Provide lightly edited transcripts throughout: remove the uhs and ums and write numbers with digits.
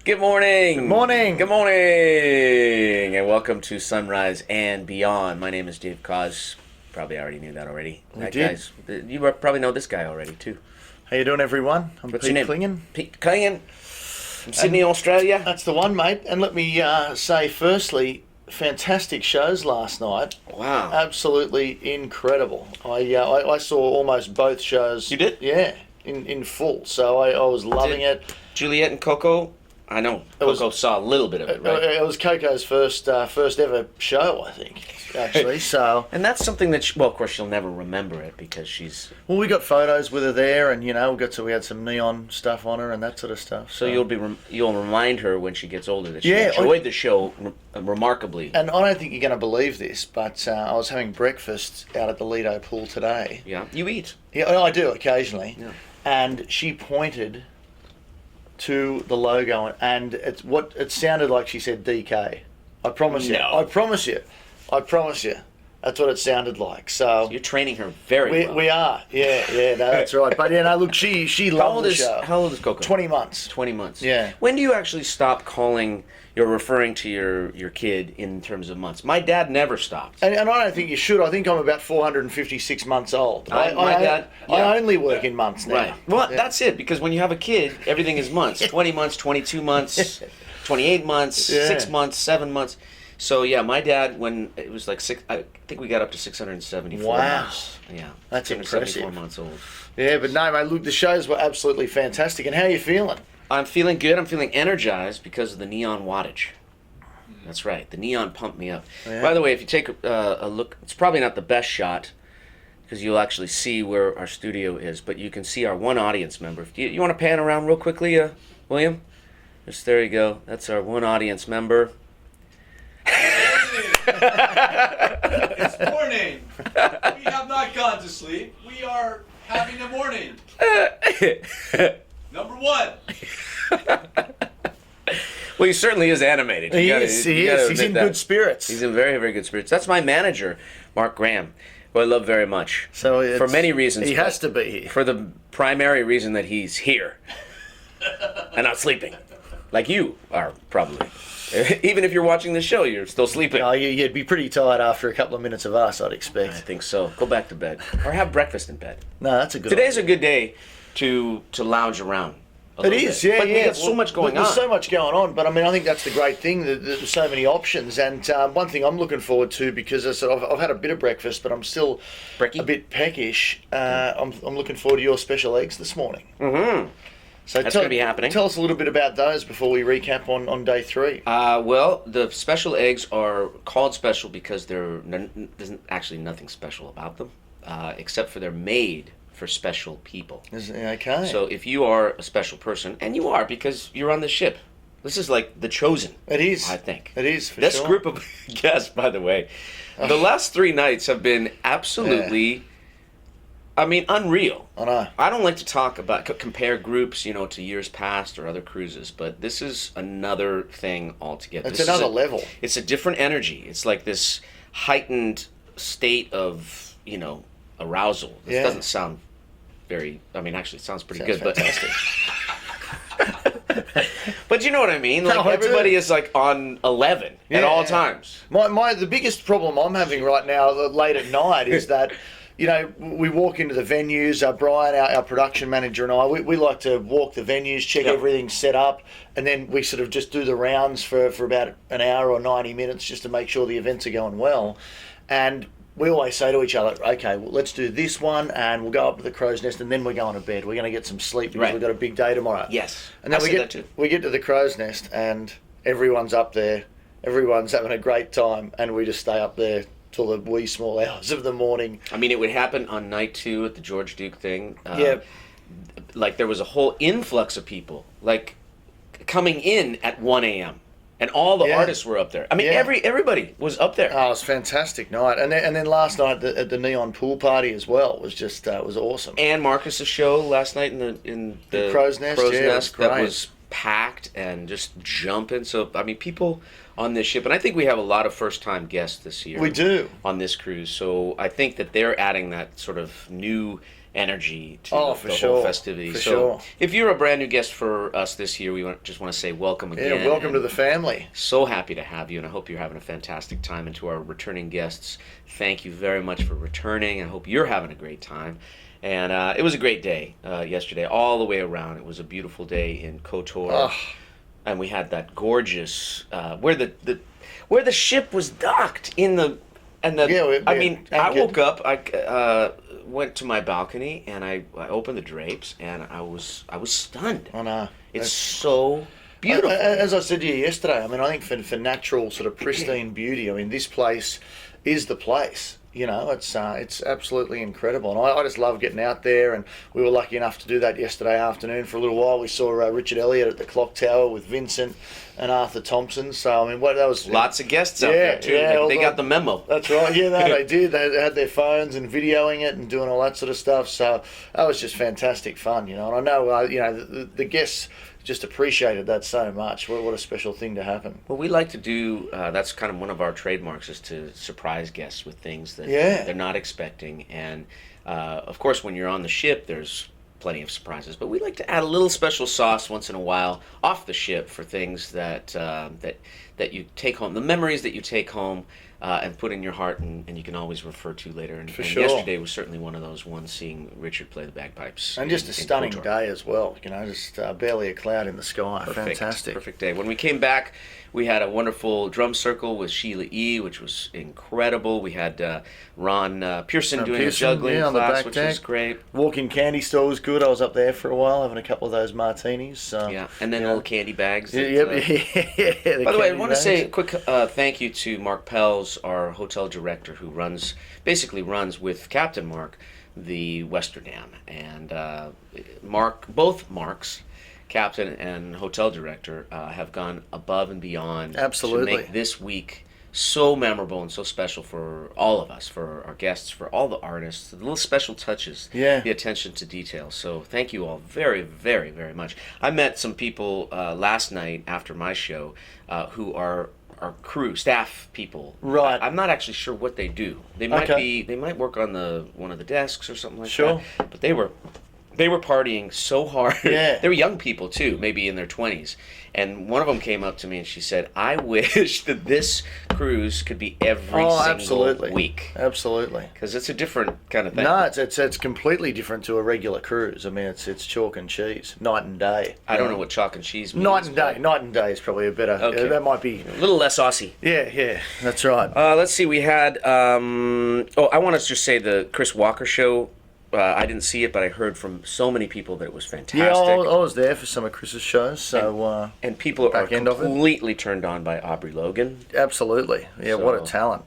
Good morning. Good morning. Good morning. And welcome to Sunrise and Beyond. My name is Dave Cause. Probably already knew that already. You probably know this guy already too. How you doing, everyone? I'm What's Pete your name? Klingen. Pete Klingen from Sydney, Australia. That's the one, mate. And let me say, firstly, fantastic shows last night. Wow. Absolutely incredible. I saw almost both shows. You did? Yeah, in full. So I was loving it. Juliet and Coco. I know. Coco saw a little bit of it, right? It was Coco's first ever show, I think, actually. So. And that's something that, of course, she'll never remember it because she's... Well, we got photos with her there, and we had some neon stuff on her and that sort of stuff. So you'll remind her when she gets older that she enjoyed the show remarkably. And I don't think you're going to believe this, but I was having breakfast out at the Lido pool today. Yeah, you eat. Yeah, I do occasionally. Yeah. And she pointed to the logo, and it sounded like she said DK. I promise you. No. I promise you. That's what it sounded like. So you're training her very well. We are. Yeah, no, that's right. But look, she loved the show. How old is Coco? 20 months. 20 months. Yeah. When do you actually stop calling? You're referring to your kid in terms of months. My dad never stopped. And I don't think you should. I think I'm about 456 months old. My dad. Yeah. I only work in months now. Right. Well, that's it. Because when you have a kid, everything is months. 20 months, 22 months, 28 months, 6 months, 7 months. So yeah, my dad, when it was like I think we got up to 674 months. Yeah, that's impressive. 74 months old. Yeah, but no, mate. Look, the shows were absolutely fantastic. And how are you feeling? I'm feeling good. I'm feeling energized because of the neon wattage. That's right. The neon pumped me up. Yeah. By the way, if you take a look, it's probably not the best shot because you'll actually see where our studio is, but you can see our one audience member. You want to pan around real quickly, William? There you go. That's our one audience member. It's morning. We have not gone to sleep. We are having a morning. Number one. Well, he certainly is animated. He is. He's in good spirits. He's in very, very good spirits. That's my manager, Mark Graham, who I love very much. So for many reasons. He has to be here. For the primary reason that he's here and not sleeping, like you are probably. Even if you're watching the show, you're still sleeping. No, you'd be pretty tired after a couple of minutes of us, I'd expect. I think so. Go back to bed or have breakfast in bed. No, that's a good. Today's a good day to lounge around. It is, yeah, but yeah. We got so much going on. There's so much going on, but I mean, I think that's the great thing. That there's so many options, and one thing I'm looking forward to, because I've had a bit of breakfast, but I'm still a bit peckish. I'm looking forward to your special eggs this morning. Mm-hmm. So that's going to be happening. Tell us a little bit about those before we recap on day 3. Well, the special eggs are called special because there's actually nothing special about them, except for they're made for special people. Okay. So if you are a special person, and you are because you're on the ship, this is like the chosen. It is. I think. It is, for this sure. group of guests, by the way, the last 3 nights have been absolutely, unreal. I know. I don't like to compare groups, to years past or other cruises, but this is another thing altogether. It's another level. It's a different energy. It's like this heightened state of, arousal. This doesn't sound very, actually it sounds pretty good, fantastic. But you know what I mean? Like everybody is like on 11 at all times. The biggest problem I'm having right now late at night is that we walk into the venues, Brian, our production manager, and I, we like to walk the venues, check everything's set up, and then we sort of just do the rounds for about an hour or 90 minutes just to make sure the events are going well. And we always say to each other, okay, well, let's do this one, and we'll go up to the crow's nest, and then we're going to bed. We're going to get some sleep because we've got a big day tomorrow. Yes. And then we get to the crow's nest, and everyone's up there. Everyone's having a great time, and we just stay up there till the wee small hours of the morning. It would happen on night 2 at the George Duke thing. Like there was a whole influx of people, like coming in at 1 a.m. And all the artists were up there. Everybody was up there. Oh, it was a fantastic night. And then last night at the Neon Pool Party as well was just was awesome. And Marcus's show last night in the Crow's Nest. That was packed and just jumping. So people on this ship, and I think we have a lot of first-time guests this year. We do on this cruise. So I think that they're adding that sort of new energy to for the sure. whole festivity. For So sure. if you're a brand new guest for us this year, we just want to say welcome again. Yeah, welcome to the family. So happy to have you, and I hope you're having a fantastic time. And to our returning guests, thank you very much for returning. I hope you're having a great time. And it was a great day yesterday, all the way around. It was a beautiful day in KOTOR, and we had that gorgeous where the ship was docked in the. And I woke up. I went to my balcony and I opened the drapes and I was stunned. Oh no, it's so beautiful. As I said to you yesterday, I mean, I think for natural sort of pristine beauty, I mean, this place is the place. You know, it's absolutely incredible, and I just love getting out there. And we were lucky enough to do that yesterday afternoon for a little while. We saw Richard Elliott at the Clock Tower with Vincent and Arthur Thompson. So I mean, that was lots of guests out there too. They got the memo. That's right. Yeah, they did. They had their phones and videoing it and doing all that sort of stuff. So that was just fantastic fun. You know, and I know the guests just appreciated that so much. What a special thing to happen. Well, we like to do, that's kind of one of our trademarks, is to surprise guests with things that they're not expecting. And, of course, when you're on the ship, there's plenty of surprises. But we like to add a little special sauce once in a while off the ship for things that you take home, the memories that you take home and put in your heart, and you can always refer to later. And sure. Yesterday was certainly one of those ones, seeing Richard play the bagpipes. And just a stunning day as well. You know, just barely a cloud in the sky. Perfect, fantastic. Perfect day. When we came back, we had a wonderful drum circle with Sheila E., which was incredible. We had Ron Pearson doing a juggling class, which was great. Walk-in candy store was good. I was up there for a while having a couple of those martinis. Yeah, and then little candy bags. By the way, I want to say a quick thank you to Mark Pels, our hotel director, who basically runs with Captain Mark the Westerdam. And both Marks, Captain and hotel director, have gone above and beyond to make this week so memorable and so special for all of us, for our guests, for all the artists, the little special touches, the attention to detail. So thank you all very, very, very much. I met some people last night after my show who are our crew, staff people. Right. I'm not actually sure what they do. They might they might work on one of the desks or something like that. But they were partying so hard. Yeah. They were young people too, maybe in their 20s. And one of them came up to me and she said, "I wish that this cruise could be every single week." Absolutely. Because it's a different kind of thing. No, it's completely different to a regular cruise. I mean, it's chalk and cheese, night and day. I don't know what chalk and cheese means. Night and day is probably a better. Okay. That might be a little less Aussie. Yeah, that's right. Let's see. We had. I want to just say the Chris Walker show. I didn't see it, but I heard from so many people that it was fantastic. Yeah, I was there for some of Chris's shows. So and people are completely turned on by Aubrey Logan. Absolutely. Yeah, what a talent.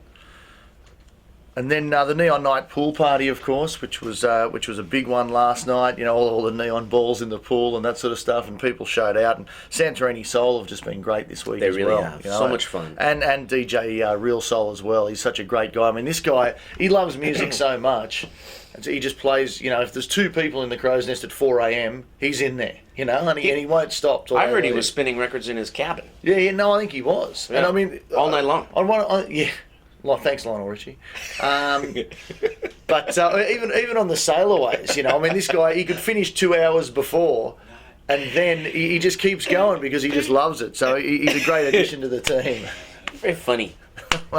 And then the Neon Night pool party, of course, which was a big one last night. You know, all the neon balls in the pool and that sort of stuff, and people showed out. And Santorini Soul have just been great this week as well. They really have. You know? So much fun. And DJ Real Soul as well. He's such a great guy. I mean, this guy, he loves music so much. And so he just plays, you know, if there's two people in the Crow's Nest at 4 a.m, he's in there, you know, and he won't stop. I heard he was spinning records in his cabin. Yeah, no, I think he was. Yeah. And I mean, all night long. Well, thanks, Lionel Richie. But even on the sailaways, you know, I mean, this guy, he could finish 2 hours before, and then he just keeps going because he just loves it. So he's a great addition to the team. Very funny.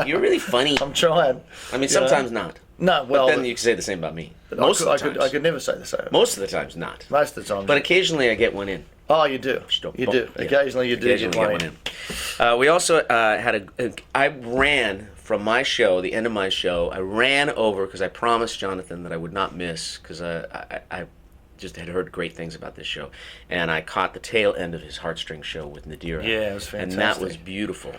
You're really funny. I'm trying. I mean, sometimes not. No, well, but then you can say the same about me. Most of the times. I could never say the same. Most of the times, not. Most of the time. But occasionally I get one in. Oh, you do. You do. Yeah. Occasionally you do get one in. We also had I ran from my show, the end of my show, I ran over because I promised Jonathan that I would not miss, because I just had heard great things about this show. And I caught the tail end of his Heartstring show with Nadira. Yeah, it was fantastic. And that was beautiful.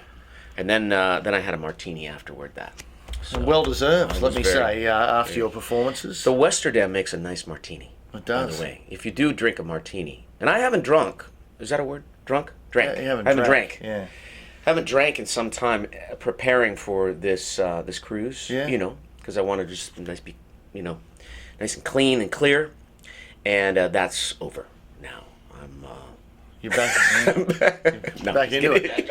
And then I had a martini afterward that. So, well deserved, let me say, after your performances. The Westerdam makes a nice martini. It does. By the way, if you do drink a martini, and I haven't drunk, is that a word? Drank? Yeah, you haven't drank. Yeah. Haven't drank in some time, preparing for this this cruise. Yeah. You know, because I want to just nice and clean and clear, and that's over now. You're back. Back into it.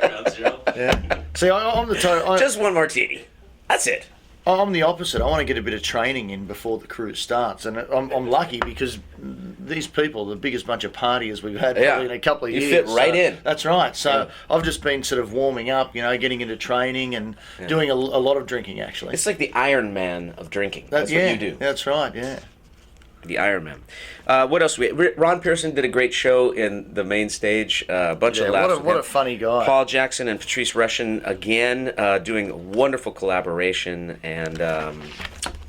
Yeah. See, I'm the tone. Just one martini. That's it. I'm the opposite. I want to get a bit of training in before the cruise starts, and I'm lucky because these people, the biggest bunch of partiers we've had probably in a couple of years. You fit right in. That's right. So I've just been sort of warming up, getting into training and doing a lot of drinking actually. It's like the Iron Man of drinking. That's what you do. That's right. Yeah. The Iron Man. What else? Ron Pearson did a great show in the main stage. A bunch of laughs. What a funny guy. Paul Jackson and Patrice Rushen again doing a wonderful collaboration, and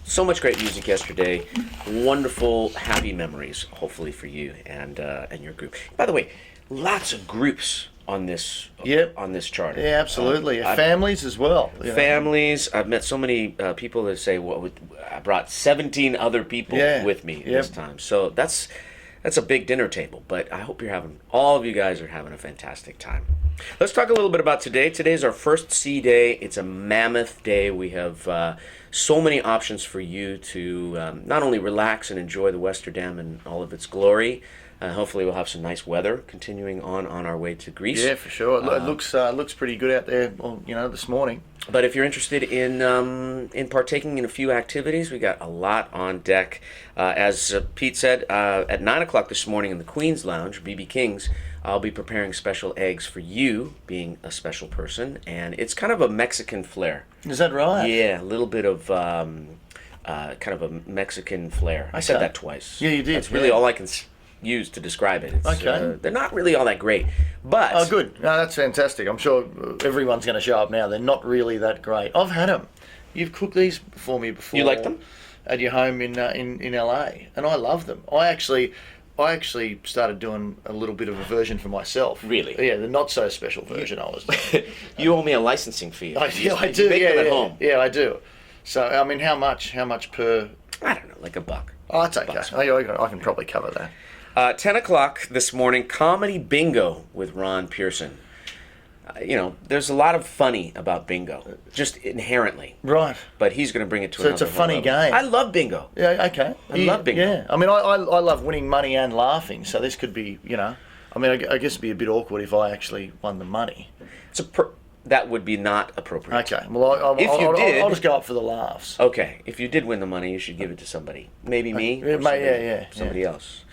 so much great music yesterday. Wonderful, happy memories, hopefully for you and your group. By the way, lots of groups on this chart. Yeah, absolutely. Families as well. Families. I've met so many people that say, "Well, I brought 17 other people with me this time." So that's a big dinner table. But I hope all of you guys are having a fantastic time. Let's talk a little bit about today. Today's our first sea day. It's a mammoth day. We have so many options for you to not only relax and enjoy the Westerdam in all of its glory. Hopefully we'll have some nice weather continuing on our way to Greece. Yeah, for sure. It looks pretty good out there. Well, this morning. But if you're interested in partaking in a few activities, we got a lot on deck. As Pete said, at 9 o'clock this morning in the Queen's Lounge, BB King's, I'll be preparing special eggs for you, being a special person, and it's kind of a Mexican flair. Is that right? Yeah, a little bit of kind of a Mexican flair. I said that twice. Yeah, you did. That's really all I can use to describe it. Okay. They're not really all that great, but... Oh, good. No, that's fantastic. I'm sure everyone's going to show up now. They're not really that great. I've had them. You've cooked these for me before. You like them? At your home in LA, and I love them. I actually started doing a little bit of a version for myself. Really? Yeah, the not so special version I was doing. You owe me a licensing fee. I do. You make them at home. Yeah, I do. So, I mean, how much per... I don't know, like $1. Oh, that's okay. I can probably cover that. 10 o'clock this morning, comedy bingo with Ron Pearson. There's a lot of funny about bingo, just inherently. Right. But he's going to bring it to another So it's a funny level. game. I love bingo. Yeah, okay. I love bingo. Yeah. I mean, I love winning money and laughing, so this could be, I mean, I guess it'd be a bit awkward if I actually won the money. That would be not appropriate. Okay. Well, I'll just go up for the laughs. Okay. If you did win the money, you should give it to somebody. Maybe me. Or somebody else.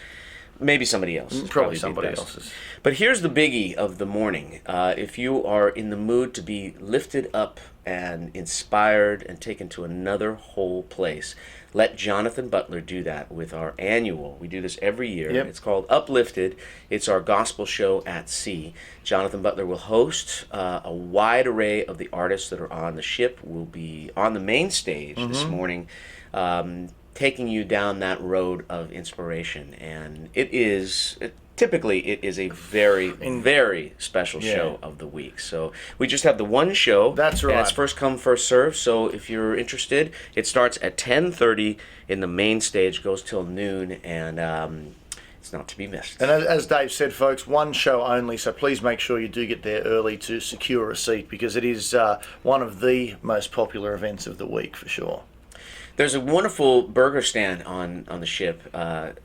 Maybe somebody else. Probably somebody else's. But here's the biggie of the morning. If you are in the mood to be lifted up and inspired and taken to another whole place, let Jonathan Butler do that with our annual. We do this every year. Yep. It's called Uplifted. It's our gospel show at sea. Jonathan Butler will host a wide array of the artists that are on the ship. Will be on the main stage this morning, taking you down that road of inspiration. And typically it is a very, very special show of the week. So we just have the one show. That's right. And it's first come, first serve. So if you're interested, it starts at 10:30 in the main stage, goes till noon, and it's not to be missed. And as Dave said, folks, one show only, so please make sure you do get there early to secure a seat, because it is one of the most popular events of the week for sure. There's a wonderful burger stand on the ship. The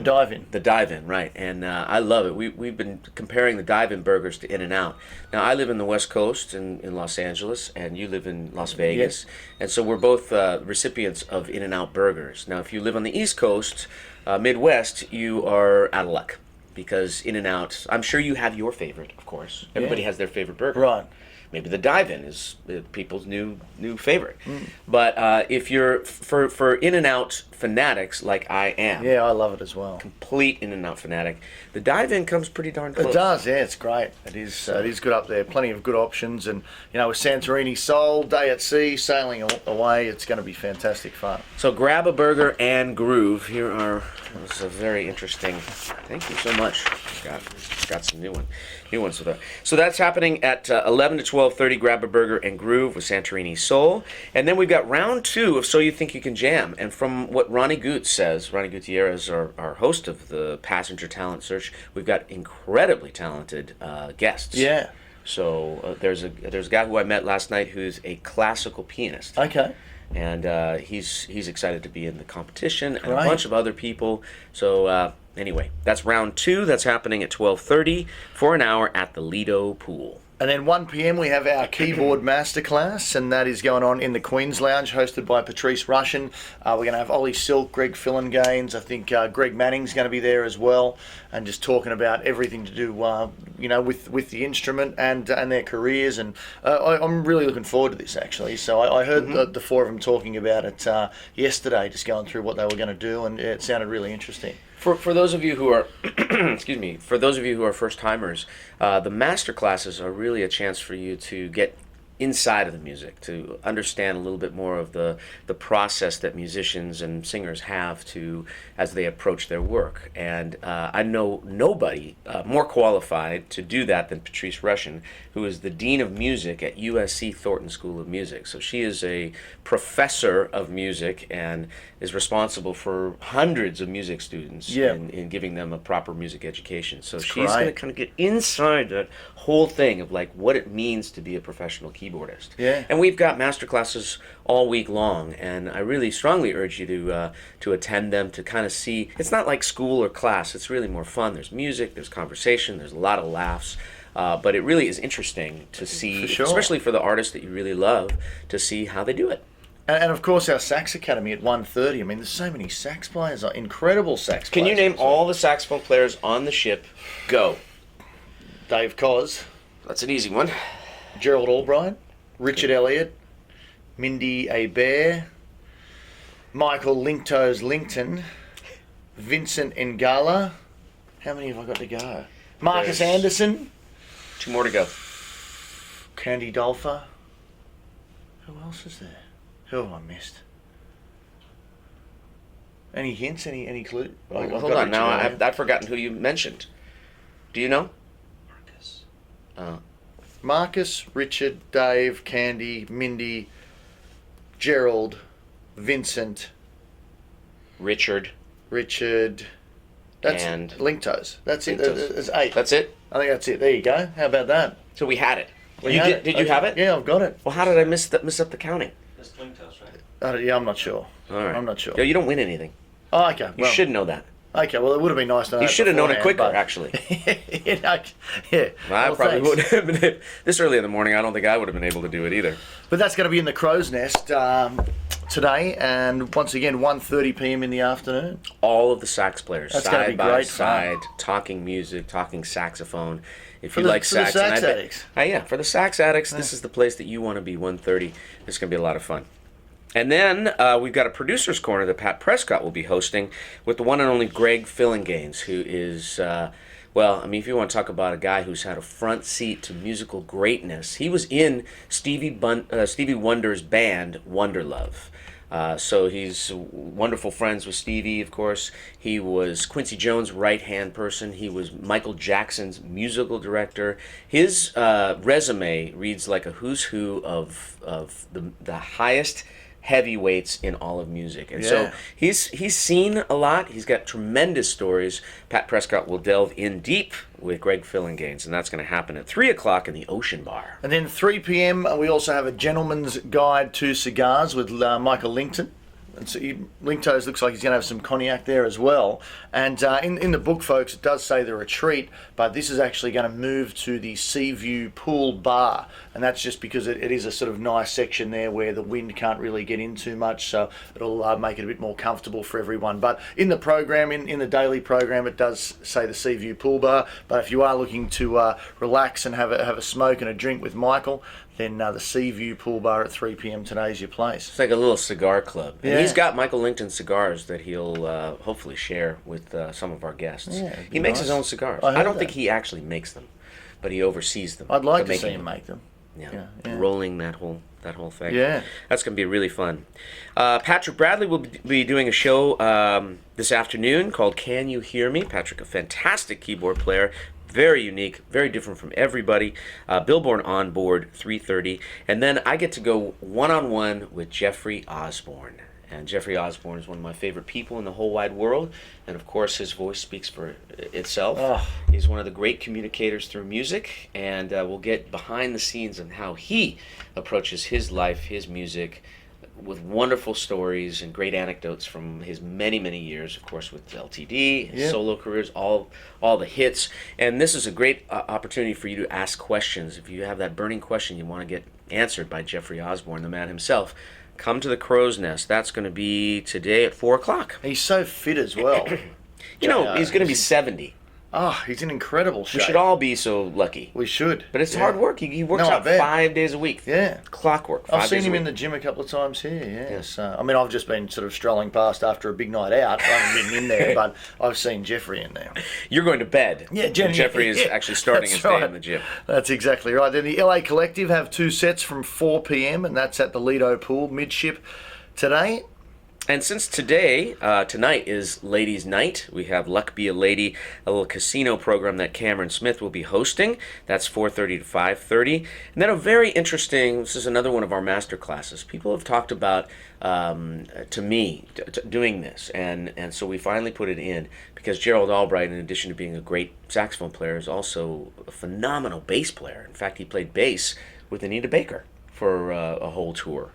dive-in. The dive-in, right. And I love it. We've been comparing the dive-in burgers to In-N-Out. Now, I live in the West Coast in Los Angeles, and you live in Las Vegas. Yes. And so we're both recipients of In-N-Out burgers. Now, if you live on the East Coast, Midwest, you are out of luck, because In-N-Out, I'm sure you have your favorite, of course. Everybody has their favorite burger. Right. Maybe the dive-in is people's new favorite. But if you're for In-N-Out fanatics like I am, yeah, I love it as well. Complete In-N-Out fanatic. The dive-in comes pretty darn close. It does, yeah, it's great. It is good up there. Plenty of good options, and with Santorini Soul, day at sea, sailing away, it's going to be fantastic fun. So grab a burger and groove. This is a very interesting. Thank you so much. Got some new ones with that. So that's happening at 11 to 12:30. Grab a burger and groove with Santorini Soul, and then we've got round 2 of So You Think You Can Jam. And from what Ronnie Gutierrez says, Ronnie Gutierrez, our host of the Passenger Talent Search, we've got incredibly talented guests. Yeah. So there's a guy who I met last night who's a classical pianist. Okay. And he's excited to be in the competition, and Right. a bunch of other people. So anyway, that's round 2. That's happening at 12:30 for an hour at the Lido Pool. And then 1 p.m. we have our keyboard masterclass, and that is going on in the Queen's Lounge, hosted by Patrice Russian. We're going to have Ollie Silk, Greg Fillinganes. I think Greg Manning's going to be there as well, and just talking about everything to do, with the instrument and their careers. And I'm really looking forward to this, actually. So I heard the four of them talking about it yesterday, just going through what they were going to do, and it sounded really interesting. For those of you who are, excuse me, for those of you who are first timers, the master classes are really a chance for you to get inside of the music, to understand a little bit more of the process that musicians and singers have to as they approach their work. And I know nobody more qualified to do that than Patrice Russian, who is the Dean of Music at USC Thornton School of Music. So she is a professor of music and is responsible for hundreds of music students in giving them a proper music education. So she's going to kind of get inside that whole thing of like what it means to be a professional keyboardist. Yeah. And we've got master classes all week long, and I really strongly urge you to attend them, to kind of see. It's not like school or class. It's really more fun. There's music, there's conversation, there's a lot of laughs. But it really is interesting to see, especially for the artists that you really love, to see how they do it. And of course, our Sax Academy at 1:30. I mean, there's so many sax players, incredible sax Can players. you name all the saxophone players on the ship? Go. Dave Coz, That's an easy one. Gerald Albright, Richard Elliott, Mindy Abair, Michael Linktoes Linkton, Vincent Ngala. How many have I got to go? Marcus Anderson. 2 more to go. Candy Dolfer. Who else is there? Who have I missed? Any hints? Any clue? Well, hold on. Now I've forgotten who you mentioned. Do you know? Marcus, Richard, Dave, Candy, Mindy, Gerald, Vincent, Richard. That's and Linktoes. That's it. Linktoes. There's 8. That's it? I think that's it. There you go. How about that? So we had it. We had it. Did you have it? Yeah, I've got it. Well, how did I miss up the counting? That's Linktoes, right? Yeah, I'm not sure. All right. I'm not sure. Yeah, you don't win anything. Oh, okay. You should know that. Okay, well, it would have been nice to know. You should have known it quicker, but- actually. yeah. I Well, probably thanks. would have been. This early in the morning, I don't think I would have been able to do it either. But that's going to be in the Crow's Nest today, and once again, 1:30 p.m. in the afternoon. All of the sax players, That's gonna side be by great side, fun. talking music, talking saxophone. If For you the- like for the sax, and sax I bet- addicts. Yeah, for the sax addicts, this is the place that you want to be. 1:30. It's going to be a lot of fun. And then we've got a producer's corner that Pat Prescott will be hosting with the one and only Greg Fillinganes, who is, if you want to talk about a guy who's had a front seat to musical greatness, he was in Stevie Wonder's band, Wonderlove. So he's wonderful friends with Stevie, of course. He was Quincy Jones' right-hand person. He was Michael Jackson's musical director. His resume reads like a who's who of the highest heavyweights in all of music. And so he's seen a lot. He's got tremendous stories. Pat Prescott will delve in deep with Greg Fillinganes, and that's going to happen at 3 o'clock in the Ocean Bar. And then 3 p.m. We also have a gentleman's guide to cigars with Michael Linkton. And so Linktoes looks like he's going to have some cognac there as well. And in the book, folks, it does say the retreat, but this is actually going to move to the Seaview Pool Bar. And that's just because it is a sort of nice section there where the wind can't really get in too much, so it'll make it a bit more comfortable for everyone. But in the program, in the daily program, it does say the Seaview Pool Bar. But if you are looking to relax and have a smoke and a drink with Michael, then the Seaview Pool Bar at 3 p.m. today is your place. It's like a little cigar club. And Yeah. he's got Michael Linton cigars that he'll hopefully share with some of our guests. Yeah, it'd be he makes nice. his own cigars. I heard I don't that. think he actually makes them, but he oversees them. I'd like The to see making him them. make them. Yeah. Yeah. Rolling that whole thing. Yeah. That's going to be really fun. Patrick Bradley will be doing a show this afternoon called Can You Hear Me? Patrick, a fantastic keyboard player. Very unique, very different from everybody. Billboard on board, 3:30. And then I get to go one-on-one with Jeffrey Osborne. And Jeffrey Osborne is one of my favorite people in the whole wide world. And of course, his voice speaks for itself. Oh. He's one of the great communicators through music. And we'll get behind the scenes on how he approaches his life, his music, with wonderful stories and great anecdotes from his many, many years, of course, with LTD, his solo careers, all the hits. And this is a great opportunity for you to ask questions. If you have that burning question you want to get answered by Jeffrey Osborne, the man himself, come to the Crow's Nest. That's going to be today at 4 o'clock. He's so fit as well. He's going to be 70. Oh, he's in incredible shape. We should all be so lucky. We should. But it's hard work. He works out 5 days a week. Yeah. Clockwork. I've seen him in the gym a couple of times here, yes. I mean, I've just been sort of strolling past after a big night out. I haven't been in there, but I've seen Jeffrey in there. You're going to bed. Yeah, Jeffrey is actually starting his day in the gym. That's exactly right. Then the LA Collective have 2 sets from 4 p.m, and that's at the Lido Pool, midship today. And since tonight is Ladies' Night, we have Luck Be a Lady, a little casino program that Cameron Smith will be hosting. That's 4:30 to 5:30. And then a very interesting, this is another one of our master classes. People have talked about, to me, doing this. And so we finally put it in because Gerald Albright, in addition to being a great saxophone player, is also a phenomenal bass player. In fact, he played bass with Anita Baker for a whole tour.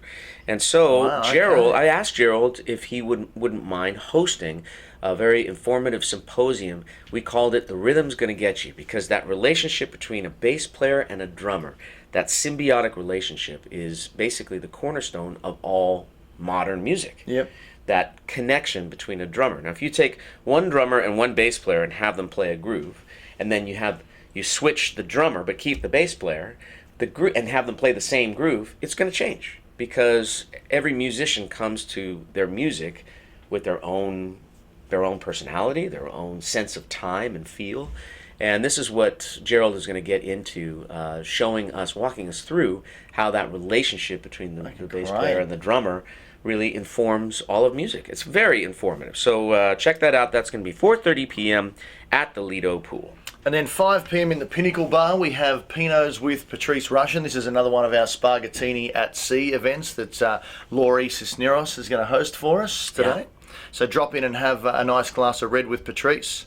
And so Gerald, I asked Gerald if he wouldn't mind hosting a very informative symposium. We called it The Rhythm's Gonna Get You, because that relationship between a bass player and a drummer, that symbiotic relationship, is basically the cornerstone of all modern music. Yep. That connection between a drummer. Now, if you take one drummer and one bass player and have them play a groove, and then you switch the drummer but keep the bass player, and have them play the same groove, it's going to change, because every musician comes to their music with their own personality, their own sense of time and feel. And this is what Gerald is going to get into, walking us through how that relationship between the bass player and the drummer really informs all of music. It's very informative. So check that out. That's going to be 4:30 p.m. at the Lido Pool. And then 5 p.m. in the Pinnacle Bar, we have Pinots with Patrice Rushen. This is another one of our Spargatini at Sea events that Laurie Cisneros is going to host for us today. Yeah. So drop in and have a nice glass of red with Patrice.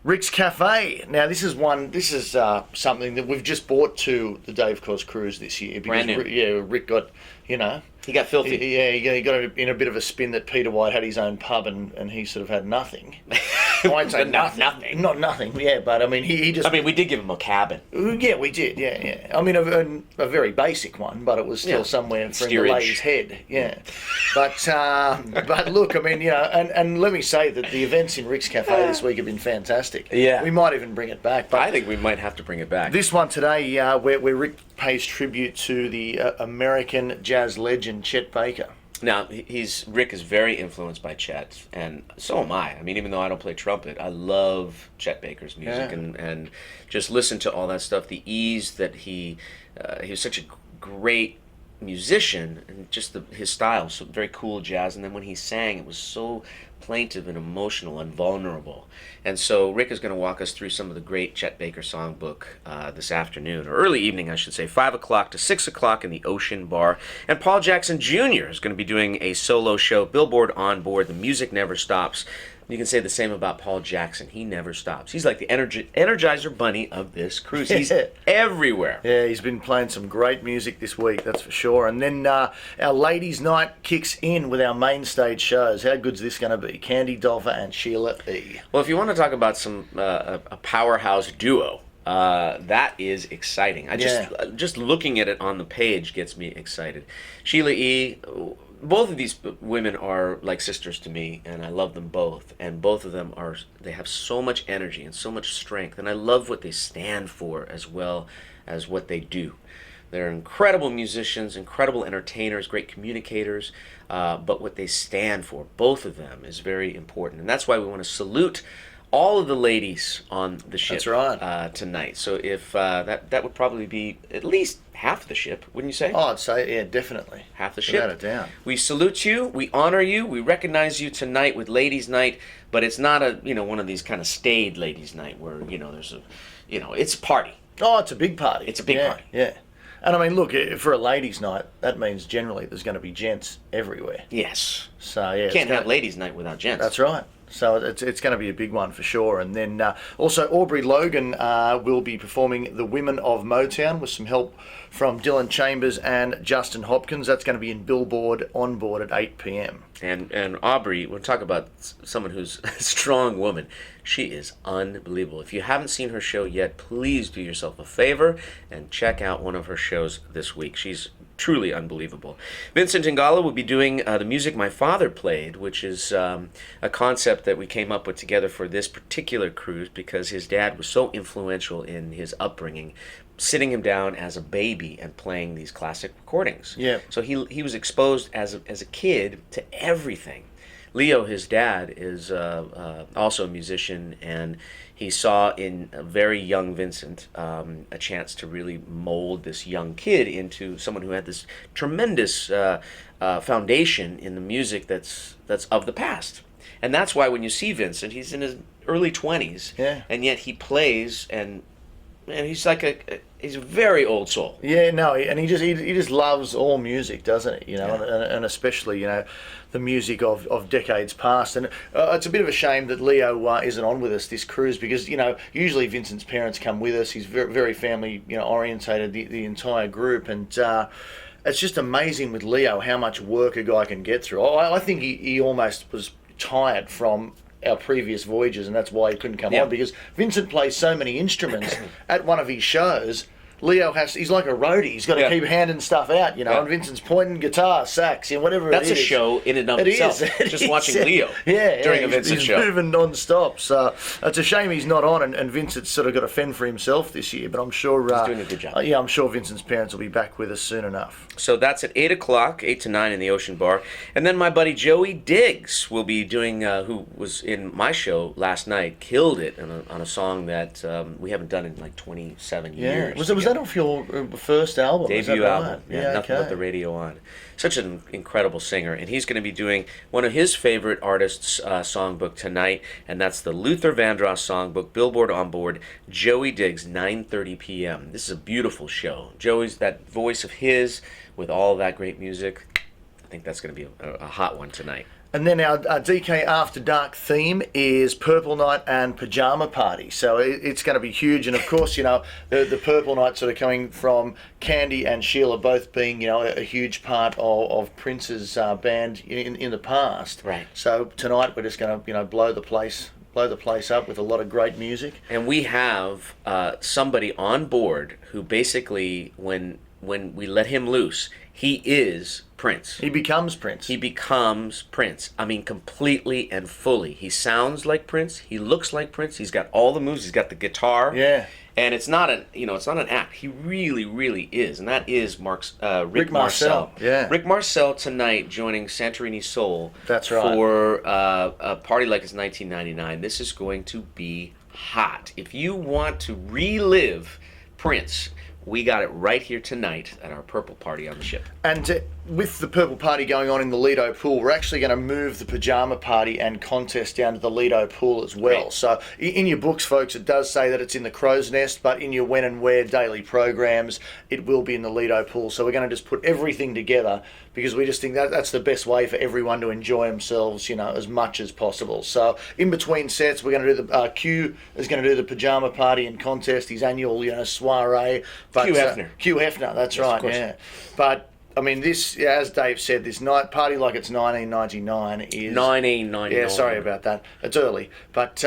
Rick's Cafe. Now, this is something that we've just bought to the Dave Cos cruise this year. Because brand new. Rick got, He got filthy. He got in a bit of a spin that Peter White had his own pub and he sort of had nothing. I won't say nothing. Not nothing, yeah, but I mean, he just... I mean, we did give him a cabin. Yeah, we did, yeah. I mean, a very basic one, but it was still somewhere from the lady's head, yeah. But look, I mean, and let me say that the events in Rick's Cafe this week have been fantastic. Yeah. We might even bring it back. But I think we might have to bring it back. This one today, where Rick pays tribute to the American jazz legend Chet Baker. Now, Rick is very influenced by Chet, and so am I. I mean, even though I don't play trumpet, I love Chet Baker's music, and just listen to all that stuff. The ease that he was such a great musician, and just his style, so very cool jazz. And then when he sang, it was so plaintive and emotional and vulnerable. And so Rick is going to walk us through some of the great Chet Baker songbook this afternoon, or early evening, I should say, 5 o'clock to 6 o'clock in the Ocean Bar. And Paul Jackson Jr. is going to be doing a solo show, Billboard on Board. The music never stops. You can say the same about Paul Jackson. He never stops. He's like the Energizer Bunny of this cruise. He's everywhere. Yeah, he's been playing some great music this week, that's for sure. And then our Ladies' Night kicks in with our main stage shows. How good's this going to be? Candy Dolfer and Sheila E. Well, if you want to talk about some a powerhouse duo, that is exciting. Just looking at it on the page gets me excited. Sheila E. Both of these women are like sisters to me, and I love them both. And both of them they have so much energy and so much strength, and I love what they stand for as well as what they do. They're incredible musicians, incredible entertainers, great communicators, but what they stand for, both of them, is very important. And that's why we want to salute all of the ladies on the ship. That's right. Tonight. So if that would probably be at least half the ship, wouldn't you say? Oh, I'd say, yeah, definitely. Half the ship. Without a doubt. We salute you, we honor you, we recognize you tonight with Ladies' Night, but it's not one of these kind of staid Ladies' Night where, there's it's a party. Oh, it's a big party. It's a big party. Yeah. And I mean, look, for a ladies' night, that means generally there's going to be gents everywhere. Yes. So, yeah. You can't have Ladies' Night without gents. That's right. So it's going to be a big one for sure. And then also Aubrey Logan will be performing The Women of Motown with some help from Dylan Chambers and Justin Hopkins. That's going to be in Billboard On Board at 8 p.m. And Aubrey, we'll talk about someone who's a strong woman. She is unbelievable. If you haven't seen her show yet, please do yourself a favor and check out one of her shows this week. She's truly unbelievable. Vincent Ingala will be doing the music my father played, which is a concept that we came up with together for this particular cruise because his dad was so influential in his upbringing, sitting him down as a baby and playing these classic recordings. Yeah. So he was exposed as a kid to everything. Leo, his dad, is also a musician, and he saw in a very young Vincent a chance to really mold this young kid into someone who had this tremendous foundation in the music that's of the past. And that's why when you see Vincent, he's in his early 20s, Yeah. and yet he plays and he's like he's a very old soul. Yeah, no, and he just loves all music, doesn't he? You know, Yeah. and especially the music of decades past. And it's a bit of a shame that Leo isn't on with us this cruise because usually Vincent's parents come with us. He's very, very family orientated, the entire group, and it's just amazing with Leo how much work a guy can get through. I think he almost was tired from our previous voyages, and that's why he couldn't come on, because Vincent plays so many instruments at one of his shows. Leo he's like a roadie. He's got to keep handing stuff out, and Vincent's pointing guitar, sax, whatever That's it is. a show in and of It itself. is. Just watching Leo during a Vincent he's show. moving non-stop. So it's a shame he's not on, and Vincent's sort of got to fend for himself this year, but I'm sure... He's doing a good job. Yeah, I'm sure Vincent's parents will be back with us soon enough. So that's at 8 o'clock, 8 to 9 in the Ocean Bar. And then my buddy Joey Diggs will be doing, who was in my show last night, killed it on a song that we haven't done in like 27 years. Was that off your first album? Is that Debut right? album. Yeah, Nothing But the Radio On. Such an incredible singer. And he's going to be doing one of his favorite artists' songbook tonight, and that's the Luther Vandross songbook, Billboard On Board, Joey Diggs, 9:30 p.m. This is a beautiful show. Joey's, that voice of his with all of that great music, I think that's going to be a hot one tonight. And then our DK After Dark theme is Purple Night and Pajama Party. So it's going to be huge. And of course, the Purple Night sort of coming from Candy and Sheila both being, a huge part of Prince's band in the past. Right. So tonight we're just going to, blow the place up with a lot of great music. And we have somebody on board who basically, when we let him loose, he is Prince. He becomes Prince. He becomes Prince. I mean, completely and fully. He sounds like Prince. He looks like Prince. He's got all the moves. He's got the guitar. Yeah. And it's not an act. He really, really is. And that is Rick Marcel. Yeah. Rick Marcel tonight joining Santorini Soul. That's right. For a party like it's 1999. This is going to be hot. If you want to relive Prince, we got it right here tonight at our Purple Party on the ship. And with the Purple Party going on in the Lido pool, we're actually going to move the Pajama Party and contest down to the Lido pool as well. Right. So in your books, folks, it does say that it's in the Crow's Nest, but in your When and Where daily programs, it will be in the Lido pool. So we're going to just put everything together because we just think that's the best way for everyone to enjoy themselves, as much as possible. So in between sets, we're going to do the Q is going to do the Pajama Party and contest, his annual, soiree. But, Hugh Hefner. Hugh Hefner, that's Yes, right, of course. yeah. But I mean, this, as Dave said, this night party like it's 1999 is 1999. Yeah, sorry about that. It's early, but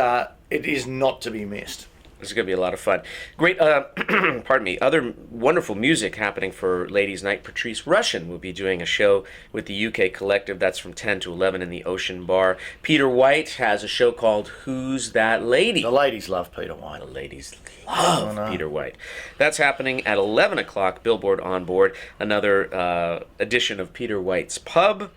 it is not to be missed. This is going to be a lot of fun. Great, pardon me, other wonderful music happening for Ladies' Night. Patrice Rushen will be doing a show with the UK Collective. That's from 10 to 11 in the Ocean Bar. Peter White has a show called Who's That Lady? The ladies love Peter White. The ladies love Peter White. That's happening at 11 o'clock, Billboard On Board. Another edition of Peter White's Pub.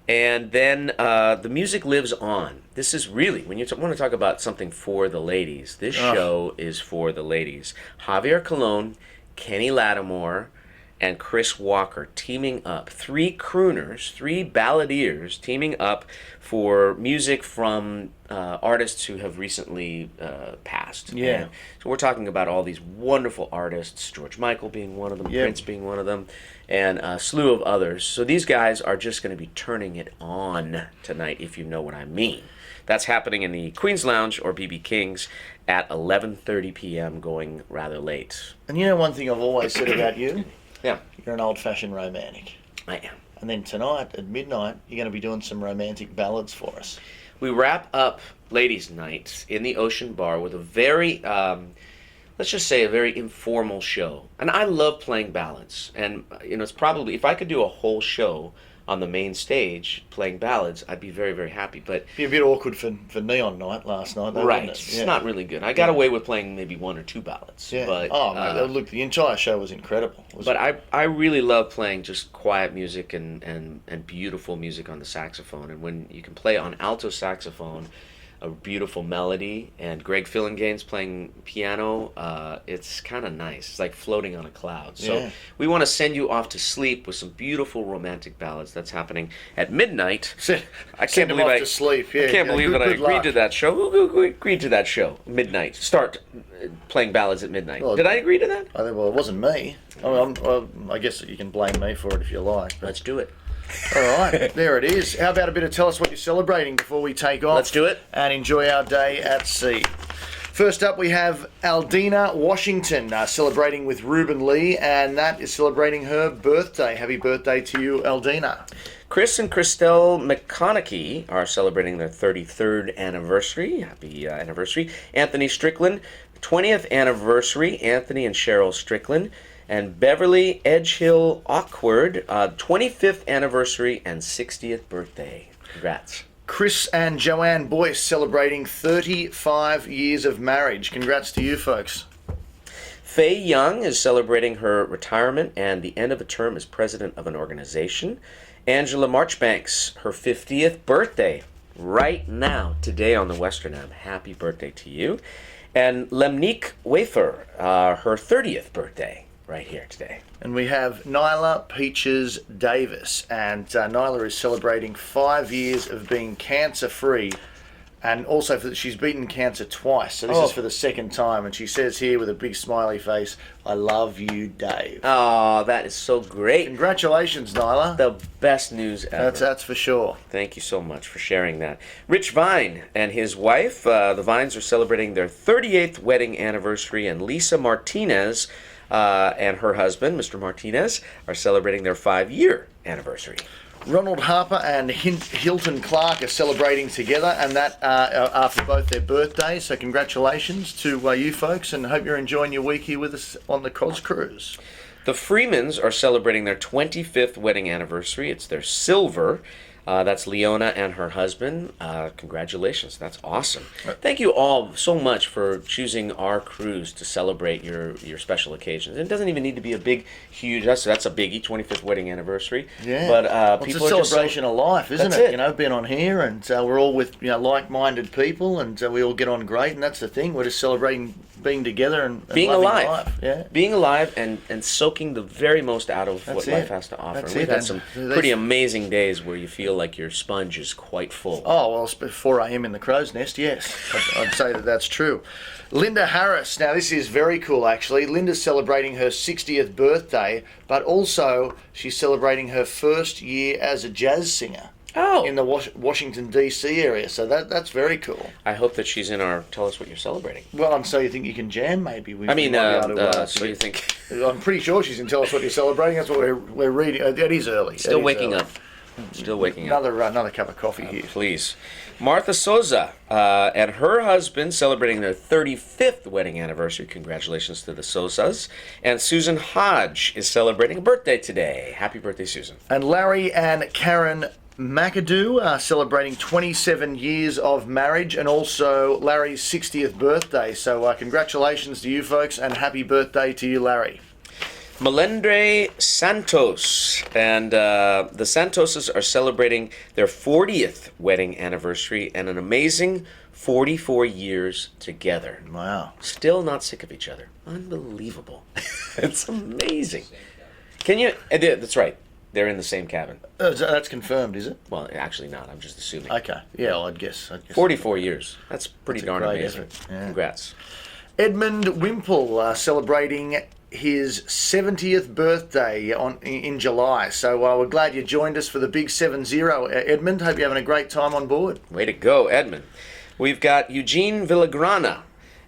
And then the music lives on. This is really, when you want to talk about something for the ladies, this show is for the ladies. Javier Colon, Kenny Lattimore, and Chris Walker teaming up. 3 crooners, 3 balladeers teaming up for music from artists who have recently passed. Yeah. And so we're talking about all these wonderful artists, George Michael being one of them, Yep. Prince being one of them, and a slew of others. So these guys are just going to be turning it on tonight, if you know what I mean. That's happening in the Queen's Lounge or BB King's at 11:30 p.m., going rather late. And you know one thing I've always said about you? Yeah. You're an old-fashioned romantic. I am. And then tonight at midnight, you're going to be doing some romantic ballads for us. We wrap up Ladies' Night in the Ocean Bar with a very, let's just say, a very informal show. And I love playing ballads. And, it's probably, if I could do a whole show on the main stage playing ballads, I'd be very, very happy. But It'd be a bit awkward for Neon Night last night, though, right, wouldn't it? it's not really good. I got away with playing maybe one or two ballads. Yeah. But, look, the entire show was incredible. But I really love playing just quiet music and beautiful music on the saxophone. And when you can play on alto saxophone a beautiful melody, and Greg Fillingane's playing piano, it's kind of nice. It's like floating on a cloud. So we want to send you off to sleep with some beautiful romantic ballads. That's happening at midnight. I can't believe to sleep. Yeah, I can't believe that I agreed to that show. Who agreed to that show? Midnight. Start playing ballads at midnight. Well, did I agree to that? Well, it wasn't me. I guess you can blame me for it if you like. But... Let's do it. All right, there it is. How about a bit of tell us what you're celebrating before we take off? Let's do it. And enjoy our day at sea. First up, we have Aldina Washington celebrating with Ruben Lee, and that is celebrating her birthday. Happy birthday to you, Aldina. Chris and Christelle McConaughey are celebrating their 33rd anniversary. Happy anniversary. Anthony Strickland, 20th anniversary. Anthony and Cheryl Strickland. And Beverly Edgehill Awkward, 25th anniversary and 60th birthday. Congrats. Chris and Joanne Boyce celebrating 35 years of marriage. Congrats to you folks. Faye Young is celebrating her retirement and the end of a term as president of an organization. Angela Marchbanks, her 50th birthday right now, today on the Western Am. Happy birthday to you. And Lemnique Wafer, her 30th birthday. Right here today. And we have Nyla Peaches Davis. And Nyla is celebrating 5 years of being cancer-free. And also, she's beaten cancer twice. So this is for the second time. And she says here with a big smiley face, I love you, Dave. Oh, that is so great. Congratulations, Nyla. The best news ever. That's for sure. Thank you so much for sharing that. Rich Vine and his wife, the Vines, are celebrating their 38th wedding anniversary. And Lisa Martinez and her husband, Mr. Martinez, are celebrating their 5-year anniversary. Ronald Harper and Hilton Clark are celebrating together, and that after both their birthdays. So congratulations to you folks, and hope you're enjoying your week here with us on the Cos Cruise. The Freemans are celebrating their 25th wedding anniversary. It's their silver. That's Leona and her husband. Congratulations. That's awesome. Thank you all so much for choosing our cruise to celebrate your special occasions. It doesn't even need to be a big, huge, that's a biggie, 25th wedding anniversary. Yeah. But it's people a are just celebration of life, isn't That's it? it. You know, being on here, and we're all with like-minded people, and we all get on great, and that's the thing. We're just celebrating being together and being loving alive. life. Yeah. Being alive and soaking the very most out of what life has to offer. That's We've it. had And some there's- pretty amazing days where you feel like your sponge is quite full. Oh, well, it's 4 a.m. in the crow's nest, yes. I'd say that's true. Linda Harris. Now, this is very cool, actually. Linda's celebrating her 60th birthday, but also she's celebrating her first year as a jazz singer. Oh. In the Washington, D.C. area. So that's very cool. I hope that she's in our Tell Us What You're Celebrating. Well, and so you think you can jam, maybe? I mean, might be able to, so you think... I'm pretty sure she's in Tell Us What You're Celebrating. That's what we're reading. It is early. Still It is waking early. up. Still waking up. Another cup of coffee here. Please. Martha Souza and her husband celebrating their 35th wedding anniversary. Congratulations to the Souzas. And Susan Hodge is celebrating a birthday today. Happy birthday, Susan. And Larry and Karen McAdoo are celebrating 27 years of marriage, and also Larry's 60th birthday. So congratulations to you folks, and happy birthday to you, Larry. Melendre Santos and the Santoses are celebrating their 40th wedding anniversary and an amazing 44 years together. Wow. Still not sick of each other. Unbelievable. It's amazing. Can you... That's right. They're in the same cabin. That's confirmed, is it? Well, actually not. I'm just assuming. Okay. Yeah, well, I'd guess. 44 years. That's pretty That's a darn great amazing. effort. Yeah. Congrats. Edmund Wimple celebrating his 70th birthday in July. So we're glad you joined us for the big 7-0, Edmund. Hope you're having a great time on board. Way to go, Edmund. We've got Eugene Villagrana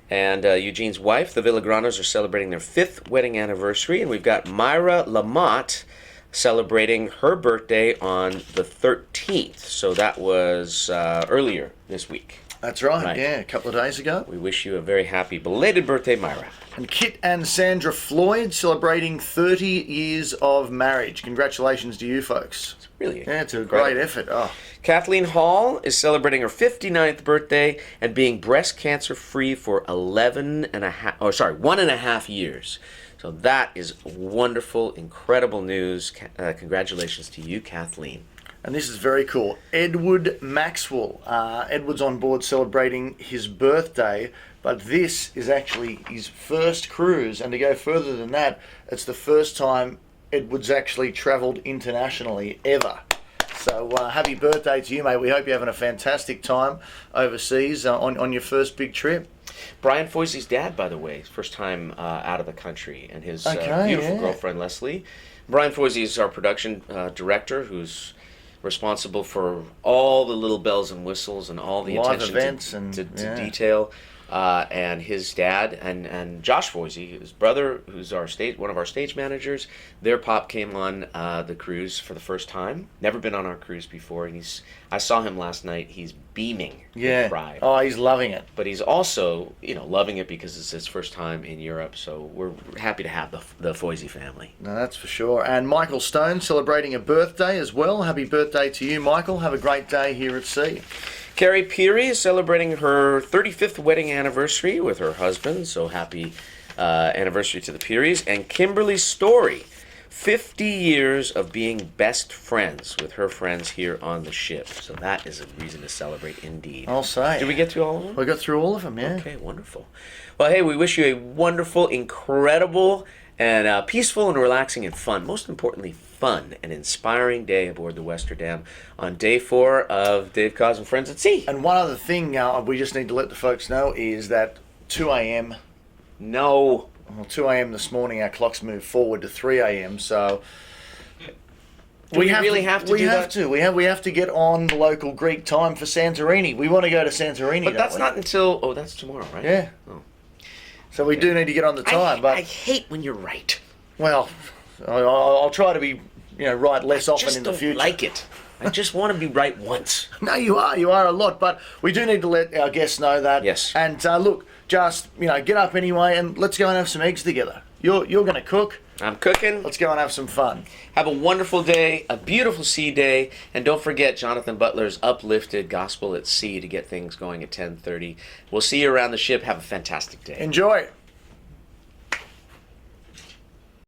and Eugene's wife. The Villagranas are celebrating their 5th wedding anniversary. And we've got Myra Lamotte celebrating her birthday on the 13th. So that was earlier this week. That's right, yeah, a couple of days ago. We wish you a very happy belated birthday, Myra. And Kit and Sandra Floyd celebrating 30 years of marriage. Congratulations to you folks. It's really it's a great effort. Oh. Kathleen Hall is celebrating her 59th birthday and being breast cancer free for 1.5 years. So that is wonderful, incredible news. Congratulations to you, Kathleen. And this is very cool. Edward Maxwell. Edward's on board celebrating his birthday, but this is actually his first cruise. And to go further than that, it's the first time Edward's actually travelled internationally ever. So happy birthday to you, mate. We hope you're having a fantastic time overseas on your first big trip. Brian Foisey's dad, by the way, first time out of the country, and his beautiful girlfriend, Leslie. Brian Foisey is our production director, who's responsible for all the little bells and whistles and all the live attention events to detail. And his dad and Josh Foisey, his brother, who's one of our stage managers, their pop came on the cruise for the first time. Never been on our cruise before, and I saw him last night. He's beaming with pride. Oh, he's loving it. But he's also, loving it because it's his first time in Europe. So we're happy to have the Foisey family. No, that's for sure. And Michael Stone celebrating a birthday as well. Happy birthday to you, Michael. Have a great day here at sea. Carrie Peary is celebrating her 35th wedding anniversary with her husband, so happy anniversary to the Pearys. And Kimberly Story, 50 years of being best friends with her friends here on the ship. So that is a reason to celebrate indeed. I'll say. Did we get through all of them? We got through all of them, yeah. Okay, wonderful. Well, hey, we wish you a wonderful, incredible, and peaceful and relaxing and fun, most importantly, fun and inspiring day aboard the Westerdam on day 4 of Dave Cause and Friends at Sea. And one other thing we just need to let the folks know is that 2 a.m. No. Well, 2 a.m. this morning, our clocks moved forward to 3 a.m. So we really have to do that? We have to get on the local Greek time for Santorini. We want to go to Santorini. But that's not until that's tomorrow, right? Yeah. Oh. So we do need to get on the time. I hate when you're right. Well, I'll try to be right less often in the future. I just don't like it. I just want to be right once. No, you are a lot, but we do need to let our guests know that. Yes. And look, just get up anyway, and let's go and have some eggs together. You're going to cook. I'm cooking. Let's go and have some fun. Have a wonderful day, a beautiful sea day, and don't forget Jonathan Butler's Uplifted Gospel at Sea to get things going at 10:30. We'll see you around the ship. Have a fantastic day. Enjoy.